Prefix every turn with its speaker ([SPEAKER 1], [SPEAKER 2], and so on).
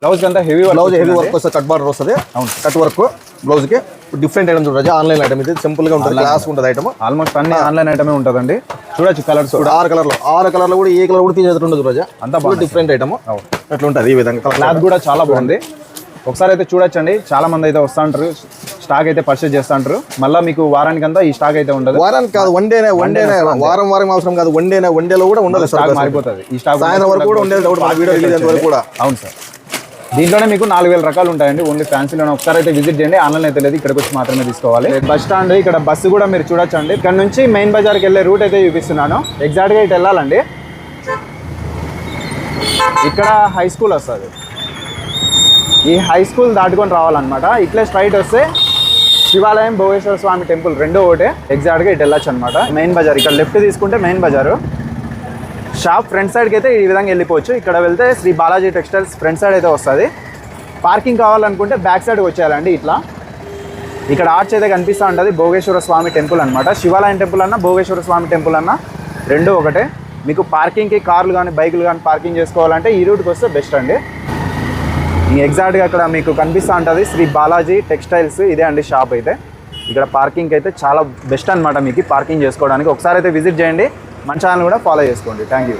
[SPEAKER 1] Blouse అంతా heavy
[SPEAKER 2] work వస్తుంది, cut border వస్తుంది. అవును, కట్ వర్క్ బ్లౌజ్ కి డిఫరెంట్ ఐటమ్ చూడొచ్చు. ఆన్లైన్ ఐటమ్ ఇది, సింపుల్ గా ఉంటుంది, క్లాస్ ఉంటుంది ఐటమ్.
[SPEAKER 1] ఆల్మోస్ట్ అన్ని ఆన్లైన్ ఐటమే ఉంటుందండి. చూడొచ్చు కలర్స్ కూడా 6
[SPEAKER 2] కలర్లో కూడా ఏ కలర్ కూడా తీసేటట్టు ఉండదు రోజా.
[SPEAKER 1] అంతా
[SPEAKER 2] డిఫరెంట్ ఐటమ్ అట్లా ఉంటుంది. ఈ విధంగా
[SPEAKER 1] క్లాత్ కూడా చాలా బాగుంది. ఒకసారి అయితే చూడొచ్చండి. చాలా మంది అయితే వస్తా ఉంటారు, స్టాక్ అయితే పర్చేజ్ చేస్తా ఉంటారు. మళ్ళీ మీకు వారానికి అంతా ఈ స్టాక్ అయితే ఉండదు.
[SPEAKER 2] వారానికి కాదు, వన్ డేనే వారం అవసరం కాదు. వన్ డేలో కూడా ఉండదు,
[SPEAKER 1] స్టాక్ మారిపోతుంది. ఈ స్టాక్
[SPEAKER 2] సాయంత్రం వరకు కూడా ఉండేది వీడియో రిలీజ్ వరకు కూడా.
[SPEAKER 1] అవును సార్, దీంట్లోనే మీకు 4000 రకాలు ఉంటాయండి. ఓన్లీ ఫ్యాన్సీలోనే. ఒకసారి అయితే విజిట్ చేయండి. ఆన్లైన్ అయితే లేదు, ఇక్కడికి వచ్చి మాత్రమే తీసుకోవాలి. బస్ స్టాండ్, ఇక్కడ బస్సు కూడా మీరు చూడొచ్చండి. ఇక్కడ నుంచి మెయిన్ బజార్కి వెళ్ళే రూట్ అయితే చూపిస్తున్నాను. ఎగ్జాక్ట్గా ఇటు వెళ్ళాలండి. ఇక్కడ హై స్కూల్ వస్తుంది. ఈ హై స్కూల్ దాటుకొని రావాలన్నమాట. ఇట్లే స్ట్రైట్ వస్తే శివాలయం, భోగేశ్వర స్వామి టెంపుల్ రెండో ఒకటే. ఎగ్జాక్ట్గా ఇటు వెళ్ళొచ్చు అనమాట. మెయిన్ బజార్ ఇక్కడ లెఫ్ట్ తీసుకుంటే మెయిన్ బజారు. షాప్ ఫ్రంట్ సైడ్కి అయితే ఈ విధంగా వెళ్ళిపోవచ్చు. ఇక్కడ వెళ్తే Shri Balaji textiles front side అయితే వస్తుంది. పార్కింగ్ కావాలనుకుంటే బ్యాక్ సైడ్కి వచ్చేయాలండి. ఇట్లా ఇక్కడ ఆర్చ్ అయితే కనిపిస్తూ ఉంటుంది. భోగేశ్వర స్వామి టెంపుల్ అనమాట. శివాలయం టెంపుల్ అన్నా, భోగేశ్వర స్వామి టెంపుల్ అన్నా రెండూ ఒకటే. మీకు పార్కింగ్కి కార్లు కానీ బైకులు కానీ పార్కింగ్ చేసుకోవాలంటే ఈ రూట్కి వస్తే బెస్ట్ అండి. ఎగ్జాక్ట్గా అక్కడ మీకు కనిపిస్తూ ఉంటుంది శ్రీ బాలాజీ టెక్స్టైల్స్. ఇదే అండి షాప్ అయితే. ఇక్కడ పార్కింగ్ అయితే చాలా బెస్ట్ అనమాట మీకు పార్కింగ్ చేసుకోవడానికి. ఒకసారి అయితే విజిట్ చేయండి. మన ఛానల్ కూడా ఫాలో చేసుకోండి. Thank you.